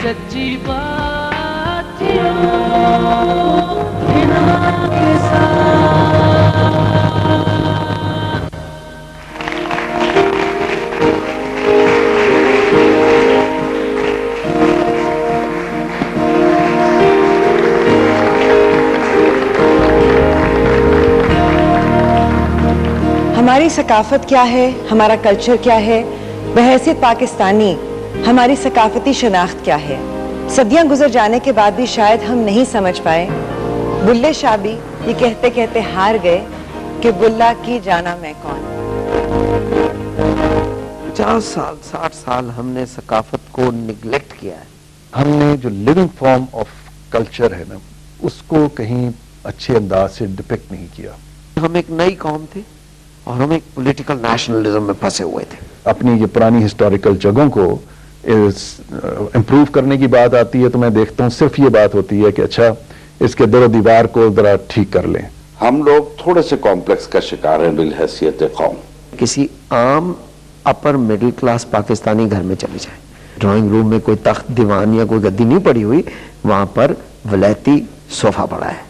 सच्ची बात के साथ। हमारी सकाफत क्या है, हमारा कल्चर क्या है, बहैसियत पाकिस्तानी हमारी सकाफती शनाख्त क्या है। सदियां गुजर जाने के बाद भी शायद हम नहीं समझ पाए। बुल्ले शाह भी ये कहते कहते हार गए कि बुल्ला की जाना मैं कौन। 50 साल 60 साल हमने सकाफत को निगलेक्ट किया है। हमने जो लिविंग फॉर्म ऑफ कल्चर है ना, उसको कहीं अच्छे अंदाज से डिपिक्ट नहीं किया। हम एक नई कौम थे और हम एक पॉलिटिकल नेशनलिज्म में फंसे हुए थे। अपनी ये पुरानी हिस्टोरिकल जगहों को इम्प्रूव करने की बात आती है तो मैं देखता हूँ सिर्फ ये बात होती है कि अच्छा इसके दरो दीवार को जरा ठीक कर लें। हम लोग थोड़े से कॉम्प्लेक्स का शिकार हैं बिलहैसियत कौम। किसी आम अपर मिडिल क्लास पाकिस्तानी घर में चले जाए, ड्राइंग रूम में कोई तख्त दीवान या कोई गद्दी नहीं पड़ी हुई, वहां पर वलैती सोफा पड़ा है,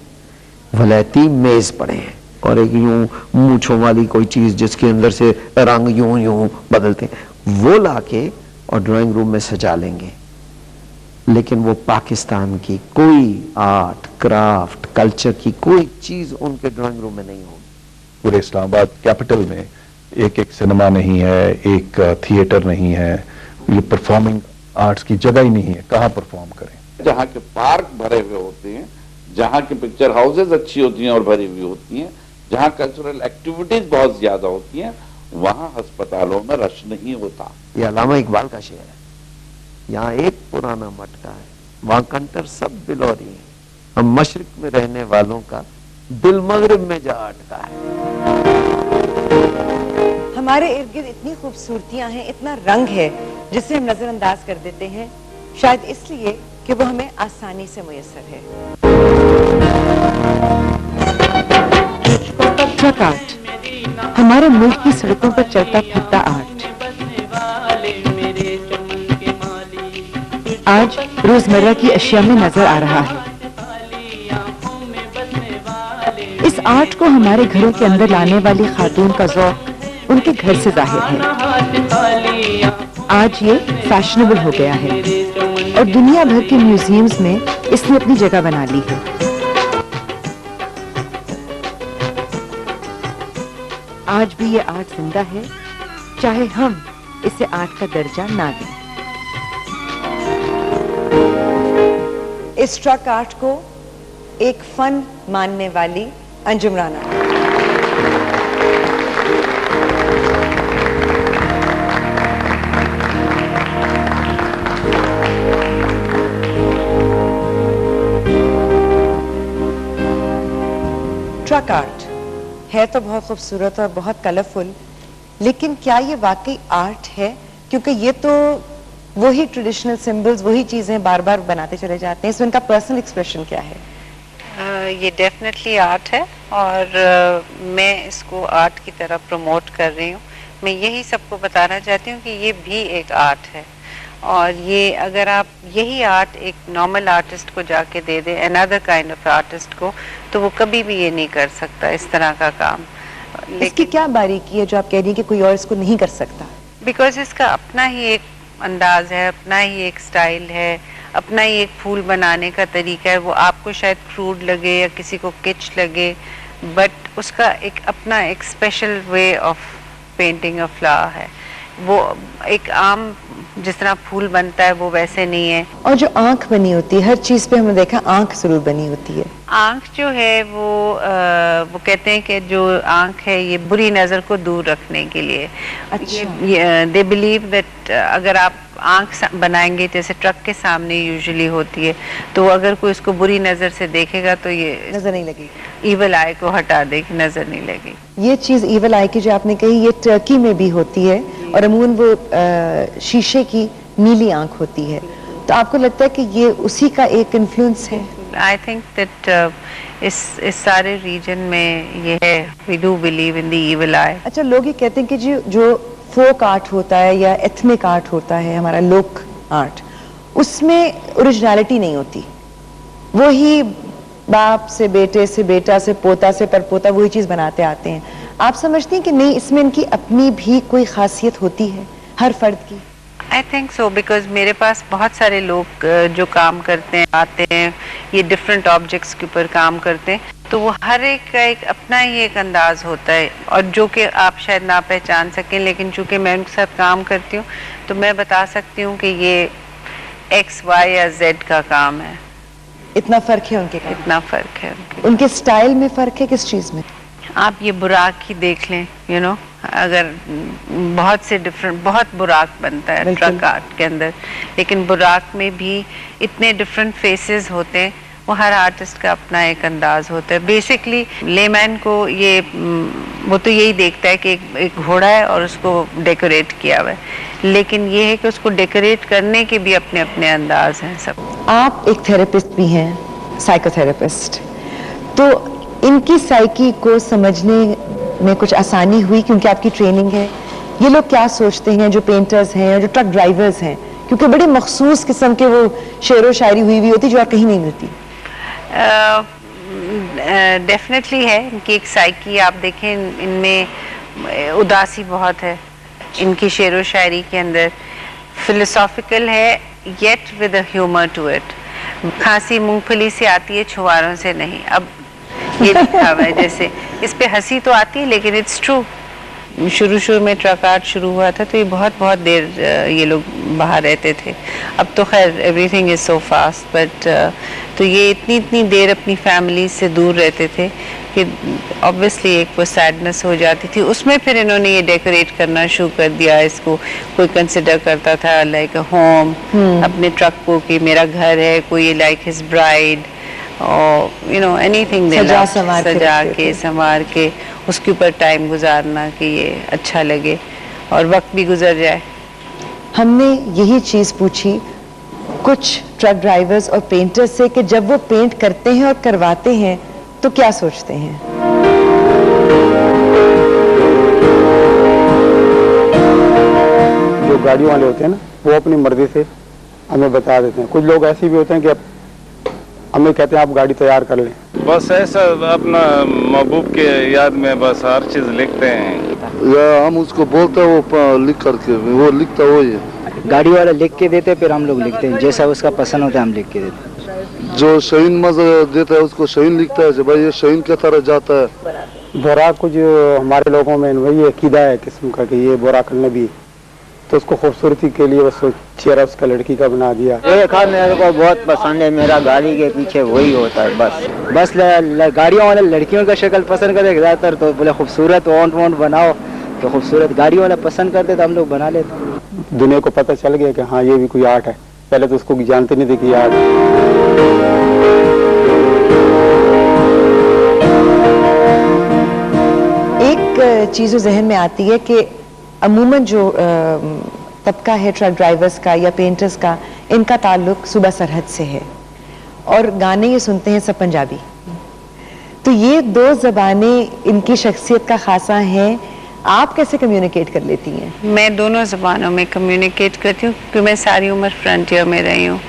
वलैती मेज पड़े हैं और एक यूं मूंछों वाली कोई चीज जिसके अंदर से रंग यूं यूं बदलते हैं, वो लाके और ड्राइंग रूम में सजा लेंगे। लेकिन वो पाकिस्तान की कोई आर्ट क्राफ्ट कल्चर की कोई चीज उनके ड्राइंग रूम में नहीं होगी। पूरे इस्लामाबाद कैपिटल में एक एक सिनेमा नहीं है, एक थिएटर नहीं है, ये परफॉर्मिंग आर्ट्स की जगह ही नहीं है। कहाँ परफॉर्म करें? जहाँ के पार्क भरे हुए होते हैं, जहाँ की पिक्चर हाउसेज अच्छी होती हैं और भरी हुई होती हैं, जहाँ कल्चरल एक्टिविटीज बहुत ज्यादा होती हैं, वहाँ अस्पतालों में रश नहीं होता। ये अल्लामा इकबाल का शेर है। यहाँ एक पुराना मटका है, वहां कंटर सब बिलौरी है, हम मशरिक में रहने वालों का दिल मगरिब में जा अटका है। हमारे इर्द गिर्द इतनी खूबसूरतियां हैं, इतना रंग है जिसे हम नजरअंदाज कर देते हैं, शायद इसलिए कि वो हमें आसानी से मुयस्सर है। ट्रक आर्ट हमारे मुल्क की सड़कों पर चलता फिरता आर्ट आज रोजमर्रा की अशिया में नजर आ रहा है। इस आर्ट को हमारे घरों के अंदर लाने वाली खातून का ज़ौक़ उनके घर से जाहिर है। आज ये फैशनेबल हो गया है और दुनिया भर के म्यूजियम्स में इसने अपनी जगह बना ली है। आज भी ये आर्ट जिंदा है, चाहे हम इसे आर्ट का दर्जा ना दें। इस ट्रक आर्ट को एक फन मानने वाली अंजुम राना ट्रक आर्ट है तो बहुत खूबसूरत और बहुत कलरफुल, लेकिन क्या ये वाकई आर्ट है? क्योंकि ये तो वही ट्रेडिशनल सिंबल्स, वही चीजें बार बार बनाते चले जाते हैं। इसमें इनका पर्सनल एक्सप्रेशन क्या है? ये डेफिनेटली आर्ट है और मैं इसको आर्ट की तरह प्रमोट कर रही हूँ। मैं यही सबको बताना चाहती हूँ कि ये भी एक आर्ट है और ये अगर आप यही आर्ट एक नॉर्मल आर्टिस्ट को जाके दे दे, अनदर काइंड ऑफ आर्टिस्ट को, तो वो कभी भी ये नहीं कर सकता इस तरह का काम। इसकी क्या बारीकी है जो आप कह रही हैं कि कोई और इसको नहीं कर सकता? बिकॉज इसका अपना ही एक अंदाज है, अपना ही एक स्टाइल है, अपना ही एक फूल बनाने का तरीका है। वो आपको शायद क्रूड लगे या किसी को किच लगे, बट उसका एक अपना एक special way of painting a flower है। वो एक आम जिस तरह फूल बनता है वो वैसे नहीं है। और जो आंख बनी होती है, हर चीज पे हमने देखा आंख जरूर बनी होती है। आंख जो है वो कहते हैं कि जो आंख है ये बुरी नज़र को दूर रखने के लिए। अच्छा। दे बिलीव दैट अगर आप आंख बनाएंगे जैसे ट्रक के सामने यूजुअली होती है, तो अगर कोई उसको बुरी नज़र से देखेगा तो ये नजर नहीं लगेगी, ईवल आई को हटा देगी, नजर नहीं लगेगी। ये चीज ईवल आई की जो आपने कही, ये टर्की में भी होती है और अमूमन वो शीशे की नीली आंख होती है। तो आपको लगता है कि ये उसी का एक इन्फ्लुएंस है? आई थिंक दैट इस सारे रीजन में ये है, we do believe in the evil eye. अच्छा, लोग ये कहते हैं कि जो फोक आर्ट होता है या एथनिक आर्ट होता है, हमारा लोक आर्ट, उसमें ओरिजिनलिटी नहीं होती, वही बाप से बेटे से बेटा से पोता से परपोता वही चीज बनाते आते हैं। आप समझती हैं कि नहीं, इसमें इनकी अपनी भी कोई खासियत होती है हर फर्द की? आई थिंक सो, बिकॉज मेरे पास बहुत सारे लोग जो काम करते हैं, आते हैं, ये डिफरेंट ऑब्जेक्ट्स के ऊपर काम करते हैं, तो वो हर एक का एक अपना ही एक अंदाज होता है, और जो कि आप शायद ना पहचान सकें, लेकिन चूंकि मैं उनके साथ काम करती हूँ तो मैं बता सकती हूँ कि ये X, Y या Z का काम है। इतना फर्क है उनके काम? इतना फर्क है उनके स्टाइल में फर्क है? किस चीज में? आप ये बुराक ही देख लें, you know, अगर बहुत से डिफरेंट, बहुत बुराक बनता है ट्रक आर्ट के अंदर, लेकिन बुराक में भी इतने डिफरेंट फेसेस होते हैं, वो हर आर्टिस्ट का अपना एक अंदाज होता है। बेसिकली लेमैन को ये वो तो यही देखता है कि एक घोड़ा है और उसको डेकोरेट किया हुआ है, लेकिन ये है कि उसको डेकोरेट करने के भी अपने अपने अंदाज हैं सब। आप एक थेरेपिस्ट भी हैं, साइकोथेरेपिस्ट, तो इनकी साइकी को समझने में कुछ आसानी हुई क्योंकि आपकी ट्रेनिंग है? ये लोग क्या सोचते हैं जो पेंटर्स हैं और जो ट्रक ड्राइवर्स हैं, क्योंकि बड़े मखसूस किस्म के वो शेरो शायरी हुई हुई होती जो और कहीं नहीं मिलती? डेफिनेटली है इनकी एक साइकी। आप देखें, इनमें उदासी बहुत है, इनकी शेरो शायरी के अंदर फिलोसॉफिकल है, yet with a humour to it. खांसी मूंगफली से आती है, छुहारों से नहीं। अब ये लिखा हुआ है, जैसे इस पे हंसी तो आती है लेकिन इट्स ट्रू। शुरू में ट्रक आर्ट शुरू हुआ था तो ये बहुत देर ये लोग बाहर रहते थे। अब तो खैर everything is so fast, but तो ये इतनी देर अपनी फैमिली से दूर रहते थे कि ऑब्वियसली एक वो सैडनेस हो जाती थी। उसमें फिर इन्होंने ये डेकोरेट करना शुरू कर दिया। इसको कोई कंसिडर करता था लाइक अ होम, अपने ट्रक को कि मेरा घर है, कोई लाइक हिज ब्राइड, और यू नो एनीथिंग सजा के संवार के उसके ऊपर टाइम गुजारना कि ये अच्छा लगे और वक्त भी गुजर जाए। हमने यही चीज पूछी कुछ ट्रक ड्राइवर्स और पेंटर्स से कि जब वो पेंट करते हैं और करवाते हैं तो क्या सोचते हैं। जो गाड़ियों वाले होते हैं ना, वो अपनी मर्जी से हमें बता देते हैं। कुछ लोग ऐसे भी होते हैं कि अब हमें कहते हैं आप गाड़ी तैयार कर लें। बस ऐसा अपना महबूब के याद में बस हर चीज लिखते हैं, या हम उसको बोलते हैं वो लिख करके, वो लिखता वही है। गाड़ी वाला लिख के देते, फिर हम लोग लिखते हैं, जैसा उसका पसंद होता है हम लिख के देते हैं। जो शहीन मजा देता है उसको शहीन लिखता है, भाई ये शहीन के तरह जाता है। बोरा को जो हमारे लोगों में वही अकीदा है किस्म का कि ये बोरा करने भी, तो उसको खूबसूरती के लिए बस चेहरा उसका लड़की का बना दिया। ये खा मेरे को बहुत पसंद है, मेरा गाड़ी के पीछे वही होता है। बस गाड़ियों वाले लड़कियों का शक्ल पसंद करते ज्यादातर, तो बोले खूबसूरत ओंट बनाओ, तो खूबसूरत गाड़ी वाला पसंद करते तो हम लोग बना लेते। दुनिया को पता चल गया कि हाँ ये भी कोई आर्ट है, पहले तो उसको जानते नहीं थे कि आर्ट। एक चीज जो जहन में आती है कि अमूमन जो तबका है ट्रक ड्राइवर्स का या पेंटर्स का, इनका ताल्लुक सूबा सरहद से है और गाने ये सुनते हैं सब पंजाबी, तो ये दो ज़बानें इनकी शख्सियत का खासा है। आप कैसे कम्युनिकेट कर लेती हैं? मैं दोनों ज़बानों में कम्युनिकेट करती हूँ क्योंकि मैं सारी उम्र फ्रंटियर में रही हूँ।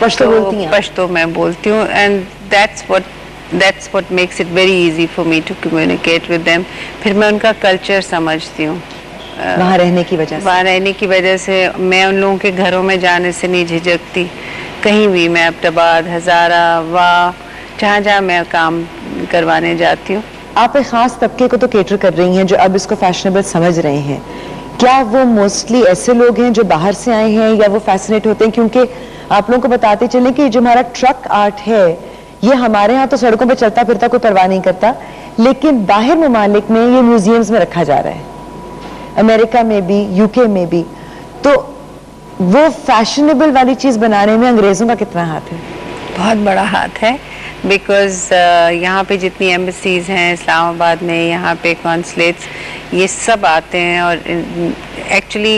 पश्तो बोलती हैं? पश्तो मैं बोलती हूँ, and that's what makes it very easy for me to communicate with them। फिर मैं उनका कल्चर समझती हूँ। वहाँ रहने की वजह से मैं उन लोगों के घरों में जाने से नहीं झिझकती। कहीं भी मैं अब्टाबाद, हज़ारा, वाह, जहाँ मैं काम करवाने जाती हूँ। आप एक खास तबके को तो केटर कर रही हैं जो अब इसको फैशनेबल समझ रहे हैं। क्या वो मोस्टली ऐसे लोग हैं जो बाहर से आए हैं या वो फैसिनेट होते हैं? क्योंकि आप लोगों को बताते चलें कि जो हमारा ट्रक आर्ट है ये हमारे यहाँ तो सड़कों पे चलता फिरता कोई परवाह नहीं करता, लेकिन बाहर ममालिक में ये म्यूजियम्स में रखा जा रहा है, अमेरिका में भी, यूके में भी। तो वो फैशनेबल वाली चीज बनाने में अंग्रेजों का कितना हाथ है? बहुत बड़ा हाथ है, बिकॉज यहाँ पे जितनी एम्बेसीज हैं इस्लामाबाद में, यहाँ पे कॉन्सुलेट्स, ये सब आते हैं और एक्चुअली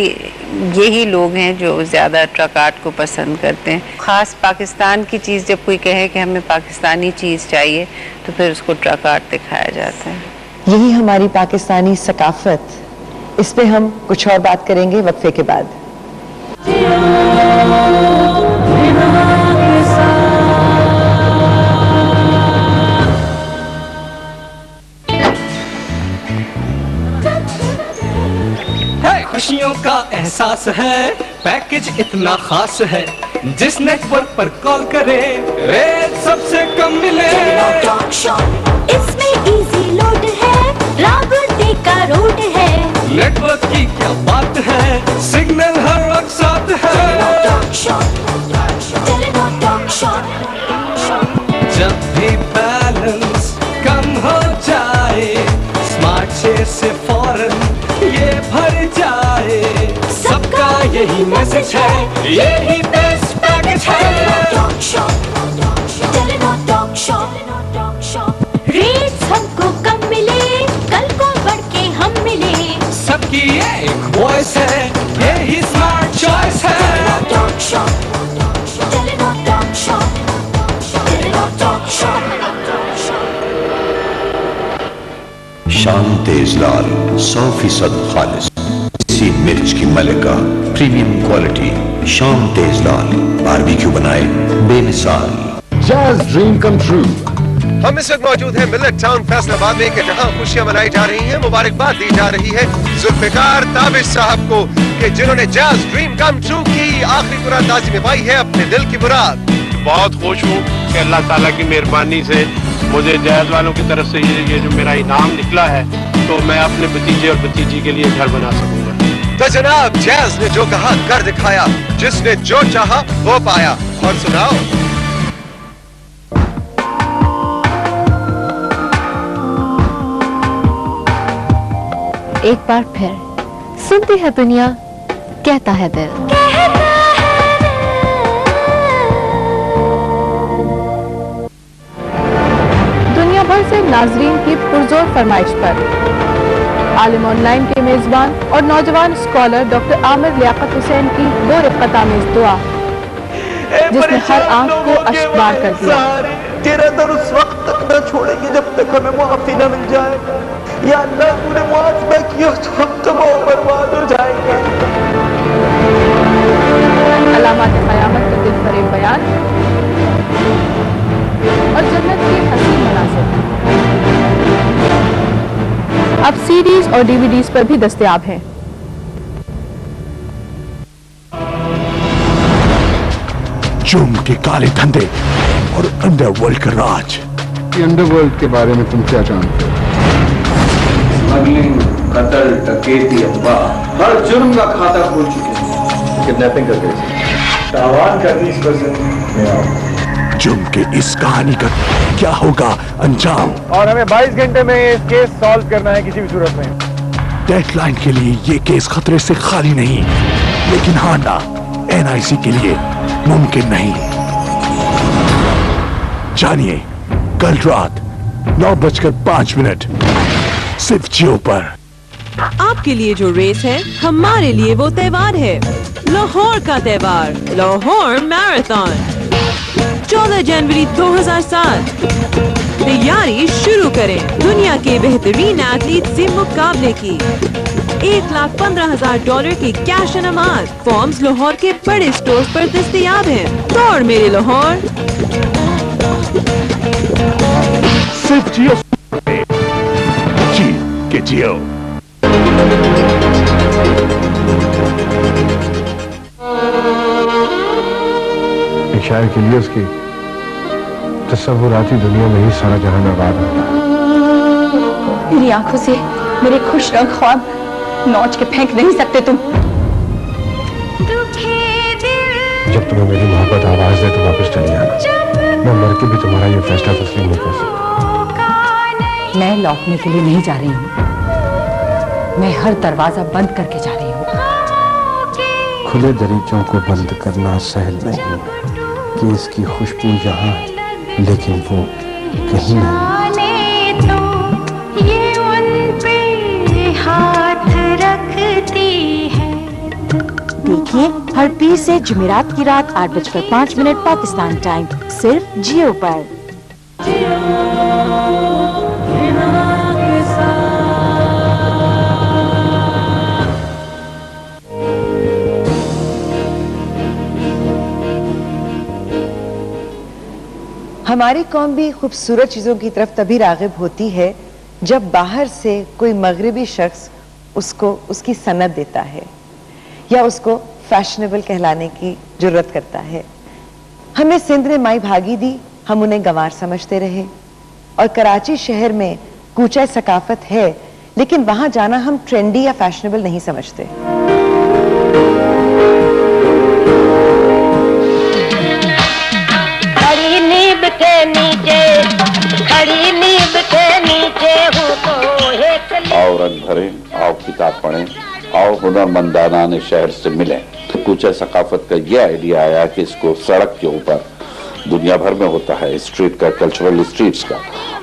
यही लोग हैं जो ज़्यादा ट्रक आर्ट को पसंद करते हैं। ख़ास पाकिस्तान की चीज़ जब कोई कहे कि हमें पाकिस्तानी चीज़ चाहिए तो फिर उसको ट्रक आर्ट दिखाया जाता है। यही हमारी पाकिस्तानी सकाफत, इस पे हम कुछ और बात करेंगे वक्फे के बाद। एहसास है, पैकेज इतना खास है, जिस नेटवर्क पर कॉल करे रेट सबसे कम मिले। इसमें इजी लोड है, राबते का रोड है, नेटवर्क की क्या बात है, सिग्नल हर वक्त साथ है। जब भी बैलेंस कम हो जाए, स्मार्ट शेयर से फौरन ये भर जाए, सबका यही मैसेज है, यही बेस्ट पैकेज है। रेट्स हमको कम मिले, कल को बढ़ के हम मिले, सबकी एक वॉइस है, यही स्मार्ट चॉइस है। शाम तेज लाल 100% खालिस, इसी मिर्च की मलिका, प्रीमियम क्वालिटी। शाम तेज लाल बारबेक्यू बनाए बेमिसाल। Jazz dream come true. हम इस वक्त मौजूद हैं मिलेट टाउन फैसलाबाद में, जहां खुशियां मनाई जा रही हैं, मुबारकबाद दी जा रही है जुल्फिकार ताबिश साहब को कि जिन्होंने जैज़ ड्रीम कम ट्रू की आखिरी मुराद ताज़ी में पाई है, अपने दिल की मुराद। बहुत खुश हूँ कि अल्लाह ताला की मेहरबानी से मुझे जैज़ वालों की तरफ से ये जो मेरा इनाम निकला है, तो मैं अपने भतीजे और भतीजी के लिए घर बना सकूंगा। तो जनाब जैज़ ने जो कहा कर दिखाया, जिसने जो चाहा वो पाया। और सुनाओ। एक बार फिर सुनती है दुनिया, कहता है दिल। दुनिया भर से नाजरीन की पुरजोर फरमाइश पर आलिम ऑनलाइन के मेजबान और नौजवान स्कॉलर डॉक्टर आमिर लियाकत हुसैन की वो रिफ़्क़त-आमेज़ दुआ, जिसने हर आंख को अश्कबार कर दिया। तेरा दर उस वक्त तक न छोड़ेंगे जब तक हमें मुआफ़ी न मिल जाए। या अल्लाह तूने मुआफ़ न किया तो हम तबाह बर्बाद हो जाएंगे। अलामात क़यामत के दिल फरेब बयान और जन्नत के हसीन मनाज़िर अब सीडीज और डीवीडीज पर भी दस्तयाब हैं। जुर्म के काले धंधे और अंडरवर्ल्ड का राज। अंडरवर्ल्ड के बारे में तुम क्या जानते हो? स्मगलिंग, कत्ल, डकैती, अगवा, हर जुर्म का खाता खोल चुके हैं। किडनैपिंग का केस, तावान का 20% में आओ। जुर्म के इस कहानी का क्या होगा अंजाम? और हमें 22 घंटे में इस केस सॉल्व करना है किसी भी सूरत में। डेडलाइन के लिए ये केस खतरे से खाली नहीं, लेकिन हाँ ना, NIC के लिए मुमकिन नहीं। जानिए कल रात 9:05 सिर्फ जियो पर। आपके लिए जो रेस है, हमारे लिए वो त्योहार है। लाहौर का त्योहार, लाहौर मैराथन, 14 जनवरी 2007। तैयारी शुरू करें दुनिया के बेहतरीन एथलीट से मुकाबले की। $1,15,000 की कैश इनामात। फॉर्म्स लाहौर के बड़े स्टोर्स पर दस्तयाब हैं। दौड़ मेरे लाहौर। सिर्फ जियो के जियो। एक शायर के लिए उसकी तस्वुराती दुनिया में ही सारा जहान आबाद होता है। मेरी आंखों से मेरे खुश रंग ख्वाब नोच के फेंक नहीं सकते तुम। जब तुम्हें मेरी मोहब्बत आवाज दे तो वापस चली आना। मैं मर के भी तुम्हारा ये फैसला तस्लीम नहीं कर सकता। मैं लौटने के लिए नहीं जा रही हूँ। मैं हर दरवाजा बंद करके जा रही हूँ। खुले दरीचों को बंद करना सहल नहीं कि इसकी खुशबू यहाँ है, लेकिन वो कहीं नहीं। तो ये उन पे हाथ रखती है। देखिए हर 20 से जुमेरात की रात 8:05 पाकिस्तान टाइम, सिर्फ जियो पर। हमारी कौम भी खूबसूरत चीज़ों की तरफ तभी राग़िब होती है जब बाहर से कोई मगरिबी शख्स उसको उसकी सनद देता है। या उसको फैशनेबल कहलाने की जरूरत करता है। हमें सिंध ने माई भागी दी, हम उन्हें गंवार समझते रहे। और कराची शहर में कूचा सकाफत है, लेकिन वहां जाना हम ट्रेंडी या फैशनेबल नहीं समझते। खड़ी नींब के नीचे, खड़ी नींब के नीचे हूँ तो एक। आओ रंग भरें, आओ किताब पढ़ें, आओ हुनरमंदाना शहर से मिलें। कूचा सकाफत का ये आइडिया आया कि इसको सड़क के ऊपर, दुनिया भर में होता है स्ट्रीट का, कल्चरल स्ट्रीट्स का,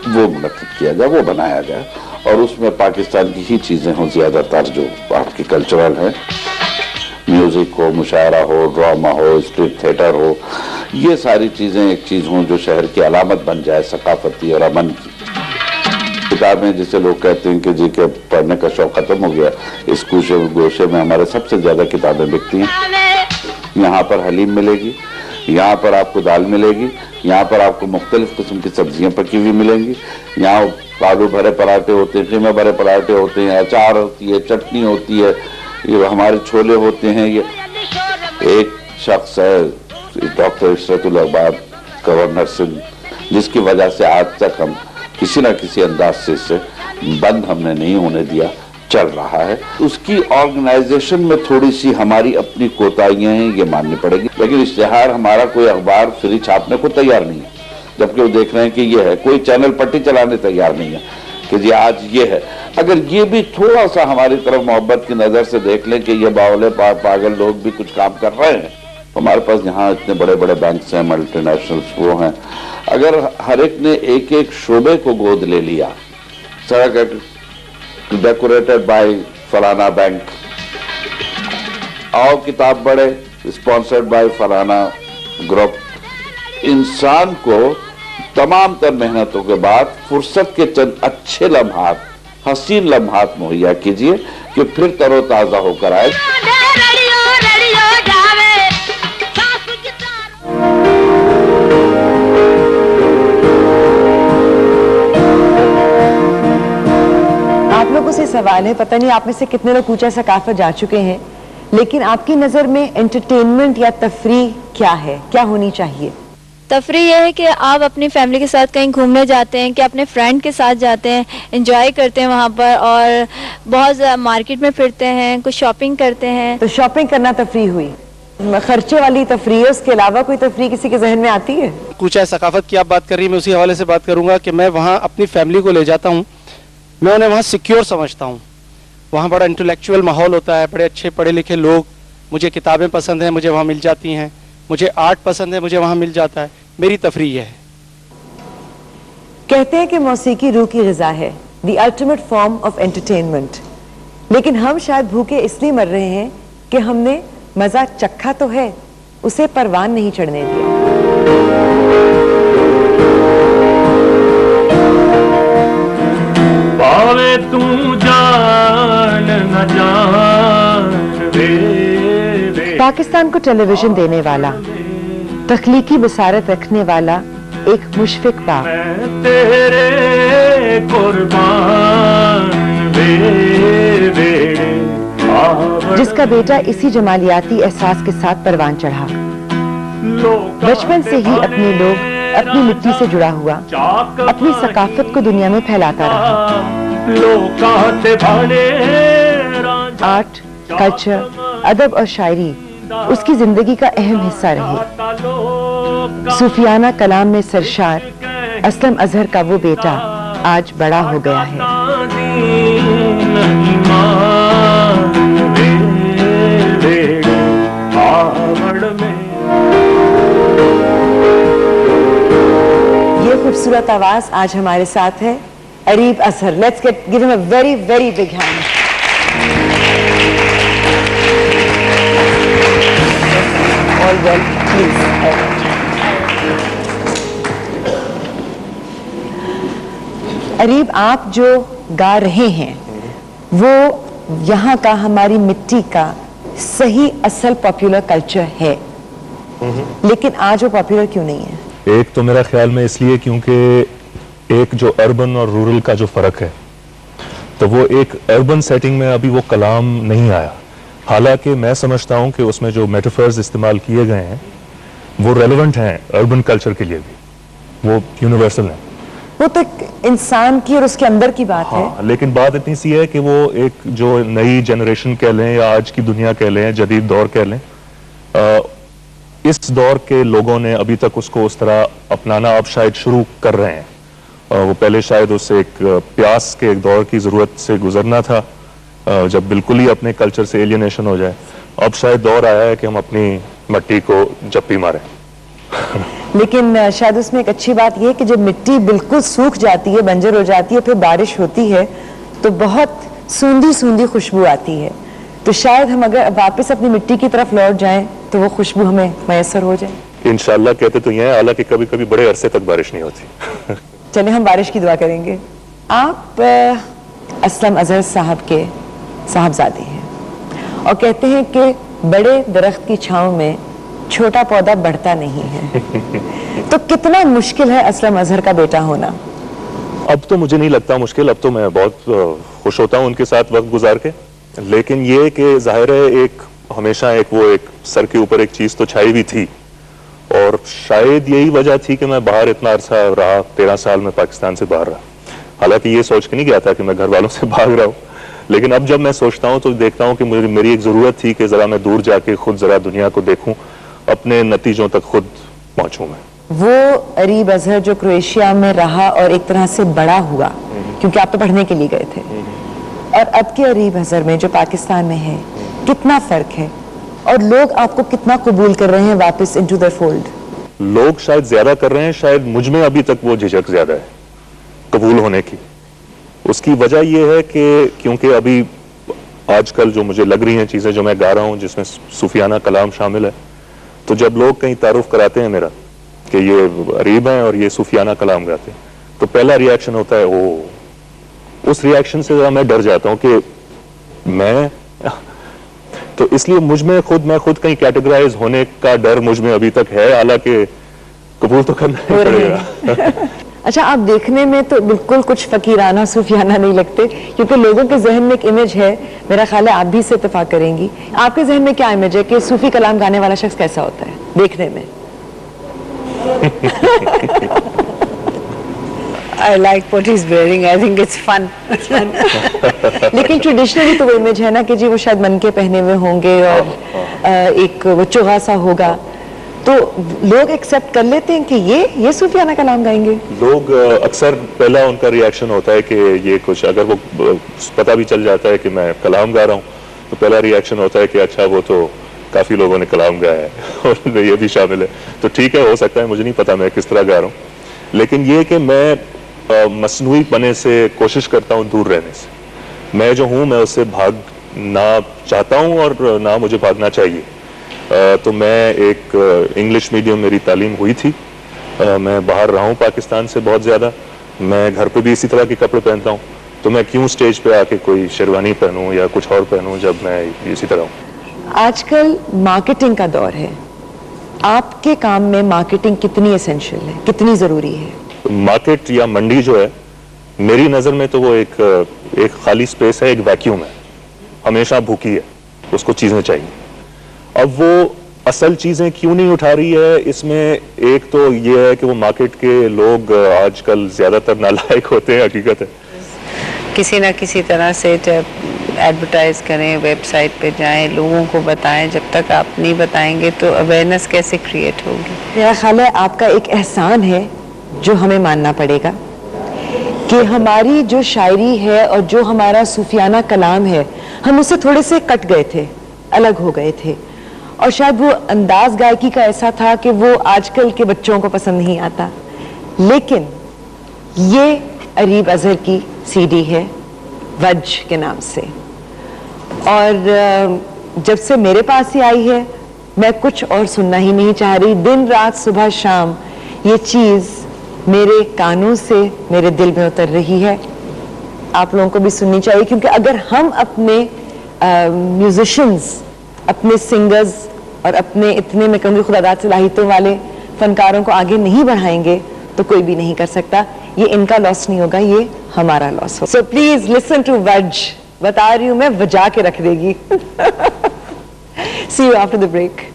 वो मुनक्किद किया जाए, वो बनाया जाए और उसमें पाकिस्तान की ही चीज़ें हों ज़्यादातर जो आपकी कल्चरल हैं, म्यूज़िक हो, मुशायरा हो, ड्रामा हो, स्ट्रीट थिएटर हो, ये सारी चीज़ें एक चीज़ हों जो शहर की अलामत बन जाए सकाफती और अमन की। किताबें जिसे लोग कहते हैं कि जी के पढ़ने का शौक खत्म हो गया, इस कूचे गोशे में हमारे सबसे ज़्यादा किताबें बिकती हैं। यहाँ पर हलीम मिलेगी, यहाँ पर आपको दाल मिलेगी, यहाँ पर आपको मुख्तलिफ किस्म की सब्जियाँ पकी हुई मिलेंगी, यहाँ आलू भरे पराठे होते हैं, कीमे भरे पराठे होते हैं, अचार होती है, चटनी होती है, ये हमारे छोले होते हैं। ये एक शख्स है डॉक्टर इशरतुल अहबाब गवर्नर सिंध, जिसकी वजह से आज तक हम किसी न किसी अंदाज से इससे बंद हमने नहीं होने दिया, चल रहा है। उसकी ऑर्गेनाइजेशन में थोड़ी सी हमारी अपनी कोताहियां हैं, ये माननी पड़ेगी। लेकिन इश्तिहार हमारा कोई अखबार फ्री छापने को तैयार नहीं है, जबकि वो देख रहे हैं कि ये है, कोई चैनल पट्टी चलाने तैयार नहीं है कि जी आज ये है। अगर ये भी थोड़ा सा हमारी तरफ मोहब्बत की नज़र से देख लें कि ये बावले पागल लोग भी कुछ काम कर रहे हैं। हमारे पास यहाँ इतने बड़े बड़े बैंक्स हैं, मल्टीनेशनल्स वो हैं, अगर हर एक ने एक एक शोबे को गोद ले लिया, सड़क डेकोरेटेड बाय फलाना बैंक, आओ किताब पढ़े स्पॉन्सर्ड बाय फलाना ग्रुप, इंसान को तमाम तर मेहनतों के बाद फुर्सत के चंद अच्छे लम्हात, हसीन लम्हात मुहैया कीजिए कि फिर तरोताजा होकर आए। आप लोगों से सवाल है, पता नहीं आप में से कितने लोग कूचा सकाफत जा चुके हैं, लेकिन आपकी नज़र में एंटरटेनमेंट या तफरीह क्या है, क्या होनी चाहिए? तफरीह यह है कि आप अपनी फैमिली के साथ कहीं घूमने जाते हैं, कि अपने फ्रेंड के साथ जाते हैं, एंजॉय करते हैं वहाँ पर, और बहुत मार्केट में फिरते हैं, कुछ शॉपिंग करते हैं। तो शॉपिंग करना तफरीह हुई। खर्चे वाली तफरीह, उसके अलावा कोई तफरीह किसी के जहन में आती है? कूचा सकाफत की आप बात कर रही है, मैं उसी हवाले से बात करूंगा कि मैं वहाँ अपनी फैमिली को ले जाता हूँ, मैं उन्हें वहाँ सिक्योर समझता हूँ। वहाँ बड़ा इंटेलेक्चुअल माहौल होता है, बड़े अच्छे पढ़े लिखे लोग, मुझे किताबें पसंद हैं, मुझे वहाँ मिल जाती हैं, मुझे आर्ट पसंद है, मुझे वहाँ मिल जाता है, मेरी तफरीह है। कहते हैं कि मौसीकी रूह की ग़िज़ा है, the ultimate form of entertainment, लेकिन हम शायद भूखे इसलिए मर रहे हैं कि हमने मज़ा चखा तो है, उसे परवान नहीं चढ़ने दिया। पावे तू जान न जान रे। पाकिस्तान को टेलीविजन देने वाला, तख्लीकी बसारत रखने वाला एक मुशफिक बाप, तेरे कुर्बान वे जिसका बेटा इसी जमालियाती एहसास के साथ परवान चढ़ा, बचपन से ही अपने लोग अपनी मिट्टी से जुड़ा हुआ, अपनी सकाफत को दुनिया में फैलाता रहा। आर्ट, कल्चर, अदब और शायरी उसकी जिंदगी का अहम हिस्सा रहे। सूफियाना कलाम में सरशार असलम अजहर का वो बेटा आज बड़ा हो गया है। ये खूबसूरत आवाज आज हमारे साथ है Areeb Asahar. Let's give him a very very big hand. All well please. Areeb, आप जो गा रहे हैं वो यहाँ का, हमारी मिट्टी का सही असल पॉपुलर कल्चर है, लेकिन आज वो पॉपुलर क्यों नहीं है? एक तो मेरा ख्याल में इसलिए क्योंकि एक जो अर्बन और रूरल का जो फर्क है, तो वो एक अर्बन सेटिंग में अभी वो कलाम नहीं आया, हालांकि मैं समझता हूं कि उसमें जो मेटाफर्स इस्तेमाल किए गए हैं वो रेलेवेंट हैं अर्बन कल्चर के लिए भी, वो यूनिवर्सल हैं। वो तो एक इंसान की और उसके अंदर की बात है। लेकिन बात इतनी सी है कि वो एक जो नई जनरेशन कह लें या आज की दुनिया कह लें, जदीद दौर कह लें, इस दौर के लोगों ने अभी तक उसको उस तरह अपनाना अब शायद शुरू कर रहे हैं। वो पहले शायद उससे एक प्यास के एक दौर की जरूरत से गुजरना था, जब बिल्कुल ही अपने कल्चर से एलियनेशन हो जाए। अब शायद दौर आया है कि हम अपनी मिट्टी को जप्पी मारें। लेकिन शायद उसमें एक अच्छी बात यह है कि जब मिट्टी बिल्कुल सूख जाती है, बंजर हो जाती है, फिर बारिश होती है तो बहुत सूंधी सूंधी खुशबू आती है। तो शायद हम अगर वापस अपनी मिट्टी की तरफ लौट जाएं तो वो खुशबू हमें मैसर हो जाए। इंशाल्लाह कहते तो ये हैं, हालांकि कभी कभी बड़े अरसे तक बारिश नहीं होती। चले हम बारिश की दुआ करेंगे। आप असलम अजहर साहब के साहबजादे हैं और कहते हैं कि बड़े दरख्त की छांव में छोटा पौधा बढ़ता नहीं है। तो कितना मुश्किल है असलम अजहर का बेटा होना? अब तो मुझे नहीं लगता मुश्किल, अब तो मैं बहुत खुश होता हूं उनके साथ वक्त गुजार के। लेकिन ये कि जाहिर है एक हमेशा एक सर के ऊपर एक चीज तो छाई हुई थी, और शायद यही वजह थी कि मैं बाहर इतना अरसा रहा, 13 साल में पाकिस्तान से बाहर रहा। हालांकि ये सोच के नहीं गया था कि मैं घर वालों से भाग रहा हूँ, लेकिन अब जब मैं सोचता हूँ तो देखता हूँ कि मेरी एक जरूरत थी कि जरा मैं दूर जाके खुद जरा दुनिया को देखूं, अपने नतीजों तक खुद पहुंचूं मैं। वो अरीब अजहर जो क्रोएशिया में रहा और एक तरह से बड़ा हुआ, क्योंकि आप तो पढ़ने के लिए गए थे, और अब के अरीब अजहर में जो पाकिस्तान में है, कितना फर्क है और लोग आपको कितना कबूल कर रहे हैं वापस इनटू द फोल्ड? लोग शायद ज्यादा कर रहे हैं, शायद मुझ में अभी तक वो झिझक ज्यादा है कबूल होने की। उसकी वजह यह है कि क्योंकि अभी आजकल जो मुझे लग रही हैं चीजें जो मैं गा रहा हूं जिसमें सूफियाना कलाम शामिल है, तो जब लोग कहीं तारुफ कराते हैं मेरा कि ये अरीब हैं और ये सूफियाना कलाम गाते हैं, तो पहला रिएक्शन होता है ओ। उस रिएक्शन से जरा मैं डर जाता हूं कि मैं तो इसलिए मैं खुद कहीं कैटेगराइज होने का डर मुझ में अभी तक है, हालांकि कबूल तो करना ही पड़ेगा। अच्छा, आप देखने में तो बिल्कुल कुछ फकीराना सूफियाना नहीं लगते, क्योंकि लोगों के जहन में एक इमेज है, मेरा ख्याल है आप भी इससे इत्तेफाक करेंगी। आपके जहन में क्या इमेज है कि सूफी कलाम गाने वाला शख्स कैसा होता है देखने में? I like what he's wearing. I think it's fun. लेकिन ट्रेडिशनली तो वो इमेज है ना कि जी वो शायद मन के पहने हुए होंगे और एक वो चोगा सा होगा, तो लोग एक्सेप्ट कर लेते हैं कि ये सूफियाना कलाम गाएंगे। लोग अक्सर पहला उनका रिएक्शन होता है कि ये कुछ, अगर वो पता भी चल जाता है कि मैं कलाम गा रहा हूँ, तो पहला रिएक्शन होता है कि अच्छा वो तो काफी लोगों ने कलाम गाया है और ये भी शामिल है, तो ठीक है, हो सकता है, मुझे नहीं पता मैं किस तरह गा रहा हूँ। लेकिन ये कि मैं मसनूई पने से कोशिश करता हूँ दूर रहने से। मैं जो हूँ मैं उससे भागना चाहता हूँ और ना मुझे भागना चाहिए। तो मैं एक इंग्लिश मीडियम मेरी तालीम हुई थी, मैं बाहर रहा हूँ पाकिस्तान से बहुत ज़्यादा, मैं घर पे भी इसी तरह के कपड़े पहनता हूँ, तो मैं क्यों स्टेज पे आके कोई शेरवानी पहनूं या कुछ और पहनूं जब मैं इसी तरह हूँ। आजकल मार्केटिंग का दौर है, आपके काम में मार्केटिंग कितनी एसेंशियल है, कितनी ज़रूरी है? मार्केट या मंडी जो है मेरी नज़र में तो वो एक खाली स्पेस है, एक वैक्यूम है, हमेशा भूखी है, उसको चीज़ें चाहिए। अब वो असल चीजें क्यों नहीं उठा रही है, इसमें एक तो ये है कि वो मार्केट के लोग आजकल ज्यादातर नालायक होते हैं, हकीकत है। किसी ना किसी तरह से एडवर्टाइज करें, वेबसाइट पे जाएं, लोगों को बताएं। जब तक आप नहीं बताएंगे तो अवेयरनेस कैसे क्रिएट होगी? मेरा ख्याल है आपका एक एहसान है जो हमें मानना पड़ेगा कि हमारी जो शायरी है और जो हमारा सूफियाना कलाम है, हम उससे थोड़े से कट गए थे, अलग हो गए थे, और शायद वो अंदाज गायकी का ऐसा था कि वो आजकल के बच्चों को पसंद नहीं आता। लेकिन ये अरीब अजहर की सीडी है वज के नाम से, और जब से मेरे पास ही आई है मैं कुछ और सुनना ही नहीं चाह रही। दिन रात सुबह शाम ये चीज़ मेरे कानों से मेरे दिल में उतर रही है। आप लोगों को भी सुननी चाहिए, क्योंकि अगर हम अपने म्यूजिशियंस, अपने सिंगर्स और अपने इतने मैं कहूँगी खुदादाद सलाहियतों वाले फनकारों को आगे नहीं बढ़ाएंगे तो कोई भी नहीं कर सकता। ये इनका लॉस नहीं होगा, ये हमारा लॉस होगा। सो प्लीज लिसन टू वज, बता रही हूँ मैं, वजा के रख देगी। See you after the break.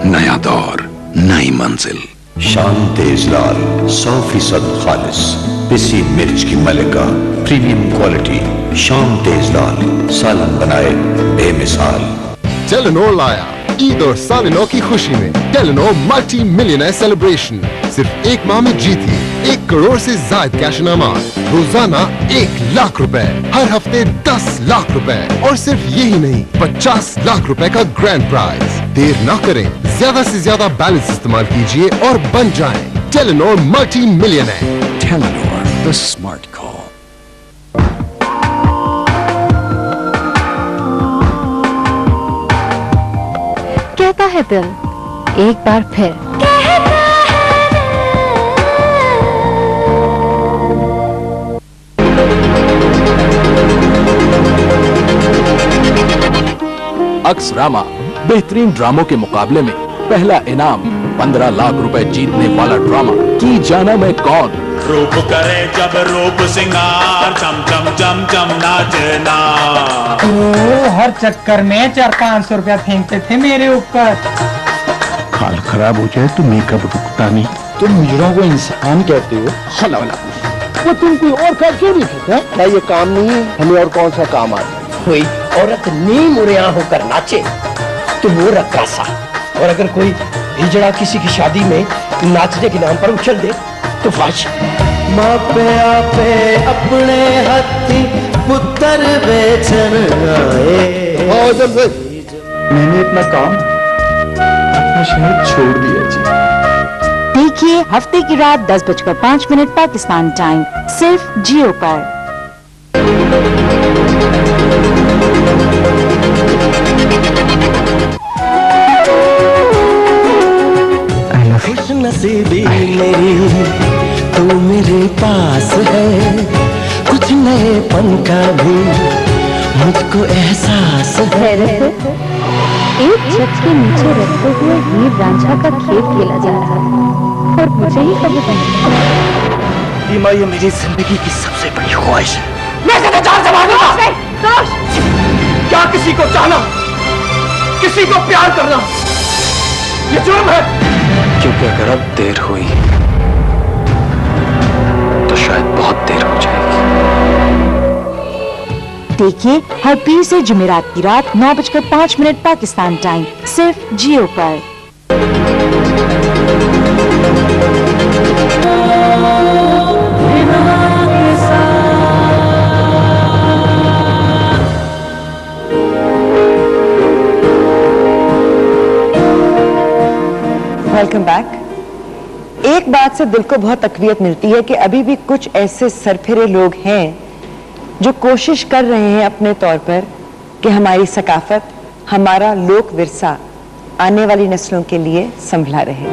नया दौर, नई मंजिल। शान तेज लाल 100% खालिस पिसी मिर्च की मलिका, प्रीमियम क्वालिटी। शान तेज लाल, सालन बनाए बेमिसाल। टेलेनोर लाया ईद और साल नौ की खुशी में टेलेनोर मल्टी मिलियनर सेलिब्रेशन। सिर्फ एक माह में जीतिए 1 करोड़ से ज्यादा कैश इनामात, रोजाना 1 लाख रुपए, हर हफ्ते 10 लाख रुपए, और सिर्फ यही नहीं 50 लाख रुपए का ग्रैंड प्राइज। देर ना करें, ज्यादा से ज्यादा बैलेंस इस्तेमाल कीजिए और बन जाएं Telenor multi millionaire. Telenor, the smart call. कहता है दिल एक बार फिर, अक्सरामा बेहतरीन ड्रामों के मुकाबले में पहला इनाम 15 लाख रुपए जीतने वाला ड्रामा की जाना मैं कौन। रूप करे जब रूप सिंगार, चम चम चम चम नाचना। हर चक्कर में 400-500 रुपया फेंकते थे मेरे ऊपर। हाल खराब हो जाए तो मेकअप रुकता नहीं। तुम मुजरों को इंसान कहते हो? हला वाला वो तुम कोई और काम क्यों नहीं करते? क्या ये काम नहीं है? हमें और कौन सा काम आता? कोई औरत नीम उड़िया होकर नाचे तो वो रक्कासा, और अगर कोई हिजड़ा किसी की शादी में नाचने के नाम पर उछल दे तो फाश। मापे आपे अपने हाथी पुत्र बेचन आए। मैंने इतना काम अपना शहर छोड़ दिया जी। देखिए हफ्ते की रात 10:05 पाकिस्तान टाइम, सिर्फ जियो पर। खुश नसीबी मेरी तू मेरे पास है, कुछ नएपन का भी मुझको एहसास है। एक छत के नीचे रखते हुए हीर रांझा का खेल खेला जा रहा है और मुझे ही कभी बीमा ये मेरी जिंदगी की सबसे बड़ी ख्वाहिश है। क्या किसी को चाहना, किसी को प्यार करना ये जुर्म है? क्योंकि अगर अब देर हुई तो शायद बहुत देर हो जाएगी। देखिए हर पीर से जुमेरात की रात 9:05 पाकिस्तान टाइम, सिर्फ जियो पर। Welcome back. एक बात से दिल को बहुत तकवीयत मिलती है कि अभी भी कुछ ऐसे सरफिरे लोग हैं जो कोशिश कर रहे हैं अपने तौर पर कि हमारी सकाफत, हमारा लोक विरसा आने वाली नस्लों के लिए संभला रहे।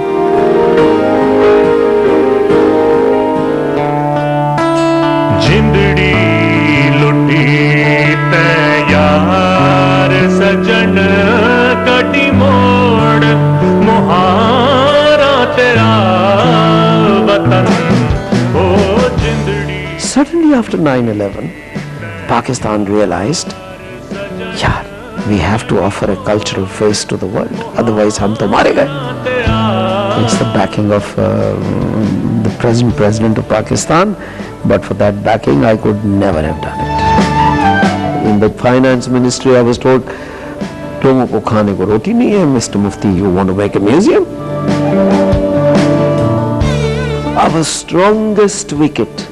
जिंदड़ी लुटी तैयार सजन कटी मोड़ मुहारा तेरा वतन ओ जिंदड़ी। Suddenly after 9/11, Pakistan realized, यार, we have to offer a cultural face to the world, otherwise हम तो मारे गए। It's the backing of the present president of Pakistan, but for that backing I could never have done it. In the finance ministry I was told, लोगों को खाने को रोटी नहीं है, Mr. Mufti, you want to make a museum? Our strongest wicket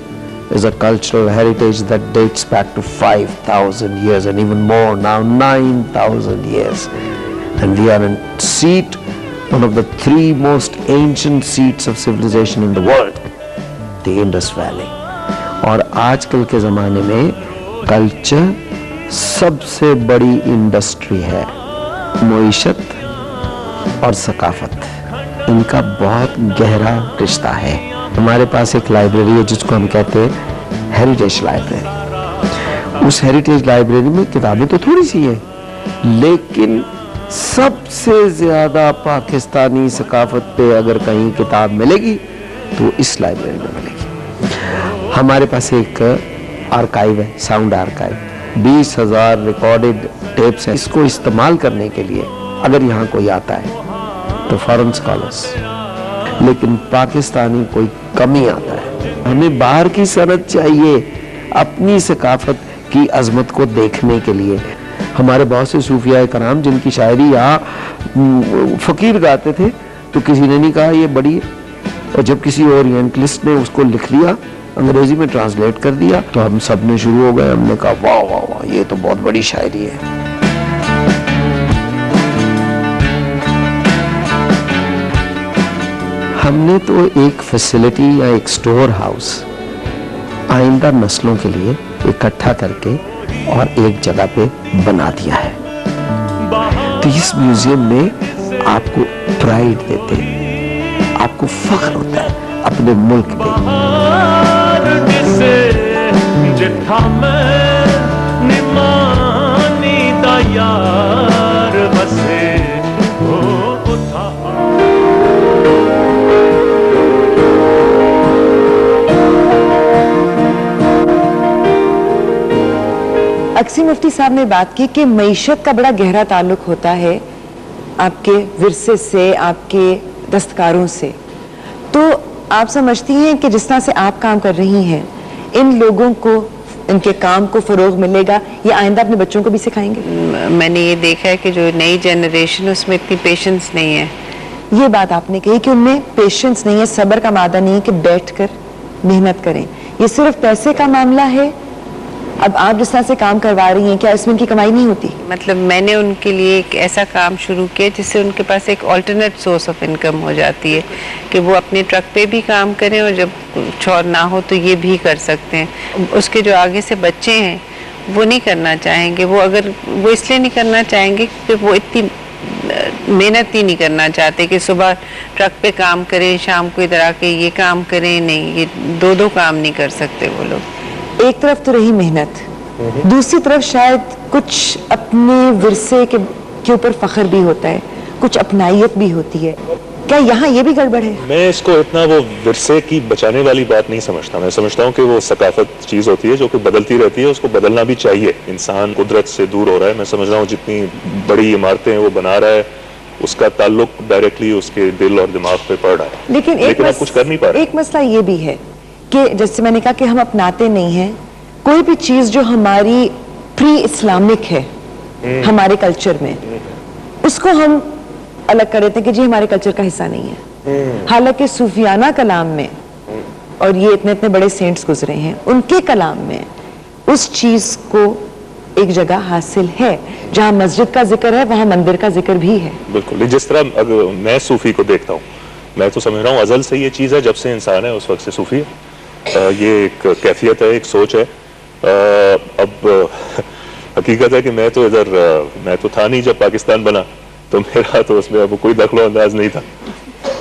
is a cultural heritage that dates back to 5,000 years and even more now, 9,000 years. And we are in seat, one of the 3 most ancient seats of civilization in the world, the Indus Valley. और आजकल के ज़माने में culture सबसे बड़ी industry है। मईशत और सकाफत, इनका बहुत गहरा रिश्ता है। हमारे पास एक लाइब्रेरी है जिसको हम कहते हैं हेरिटेज लाइब्रेरी। उस हेरिटेज लाइब्रेरी में किताबें तो थोड़ी सी हैं, लेकिन सबसे ज्यादा पाकिस्तानी सकाफत पे अगर कहीं किताब मिलेगी तो इस लाइब्रेरी में मिलेगी। हमारे पास एक आर्काइव है, साउंड आर्काइव, 20,000 रिकॉर्डेड टेप्स हैं। इसको इस्तेमाल करने के लिए अगर यहाँ कोई आता है तो फॉरेन स्कॉलर्स, लेकिन पाकिस्तानी कोई कमी आता है। हमें बाहर की सनद चाहिए अपनी सकाफत की अजमत को देखने के लिए। हमारे बहुत से सूफिया कराम जिनकी शायरी यहाँ फकीर गाते थे तो किसी ने नहीं कहा ये बड़ी है, और जब किसी ओरिएंटलिस्ट ने उसको लिख लिया, अंग्रेजी में ट्रांसलेट कर दिया, तो हम सब ने शुरू हो गए, हमने कहा वाह वाह वाह ये तो बहुत बड़ी शायरी है। हमने तो एक फैसिलिटी या एक स्टोर हाउस आइंदा नस्लों के लिए इकट्ठा करके और एक जगह पे बना दिया है। तो इस म्यूजियम में आपको प्राइड देते हैं, आपको फख्र होता है अपने मुल्क पे। अक्सी मुफ्ती साहब ने बात की कि मईशत का बड़ा गहरा ताल्लुक होता है आपके विरसे से, आपके दस्तकारों से। तो आप समझती हैं कि जिस तरह से आप काम कर रही हैं, इन लोगों को, इनके काम को फरोग मिलेगा, ये आइंदा अपने बच्चों को भी सिखाएंगे? मैंने ये देखा है कि जो नई जनरेशन है उसमें इतनी पेशेंस नहीं है। ये बात आपने कही कि उनमें पेशेंस नहीं है, सब्र का मादा नहीं है कि बैठ कर मेहनत करें। ये सिर्फ पैसे का मामला है? अब आप जिस तरह से काम करवा रही हैं, क्या इसमें उनकी कमाई नहीं होती? मतलब मैंने उनके लिए एक ऐसा काम शुरू किया जिससे उनके पास एक ऑल्टरनेट सोर्स ऑफ इनकम हो जाती है कि वो अपने ट्रक पे भी काम करें और जब चौर ना हो तो ये भी कर सकते हैं। उसके जो आगे से बच्चे हैं वो नहीं करना चाहेंगे, वो इसलिए नहीं करना चाहेंगे क्योंकि वो इतनी मेहनत ही नहीं करना चाहते कि सुबह ट्रक पे काम करें, शाम को इधर आके ये काम करें। नहीं, ये दो काम नहीं कर सकते वो लोग। एक तरफ तो रही मेहनत, दूसरी तरफ शायद कुछ अपने विरसे के ऊपर फख्र भी होता है, कुछ अपनाइयत भी होती है। क्या यहाँ ये भी गड़बड़ है? मैं इसको इतना वो विरसे की बचाने वाली बात नहीं समझता। मैं समझता हूँ कि वो सकाफत चीज होती है जो कि बदलती रहती है, उसको बदलना भी चाहिए। इंसान कुदरत से दूर हो रहा है। मैं समझ रहा हूँ जितनी बड़ी इमारतें वो बना रहा है उसका ताल्लुक डायरेक्टली उसके दिल और दिमाग पे पड़ रहा है, लेकिन आप कुछ कर नहीं पा रहे। एक मसला ये भी है कि जैसे मैंने कहा कि हम अपनाते नहीं हैं कोई भी चीज जो हमारी प्री इस्लामिक है हमारे कल्चर में, उसको हम अलग कर देते हैं कि जी हमारे कल्चर का हिस्सा नहीं है। हालांकि सूफियाना कलाम में, और ये इतने इतने बड़े सेंट्स गुजरे हैं, उनके कलाम में उस चीज को एक जगह हासिल है। जहां मस्जिद का जिक्र है वहां मंदिर का जिक्र भी है। बिल्कुल, जिस तरह अगर मैं सूफी को देखता हूँ, मैं तो समझ रहा हूँ अजल से ये चीज है, जब से इंसान है उस वक्त से सूफी है। ये एक कैफियत है, एक सोच है। अब हकीकत है कि मैं तो था नहीं जब पाकिस्तान बना, तो मेरा तो उसमें अब कोई दखलो अंदाज नहीं था।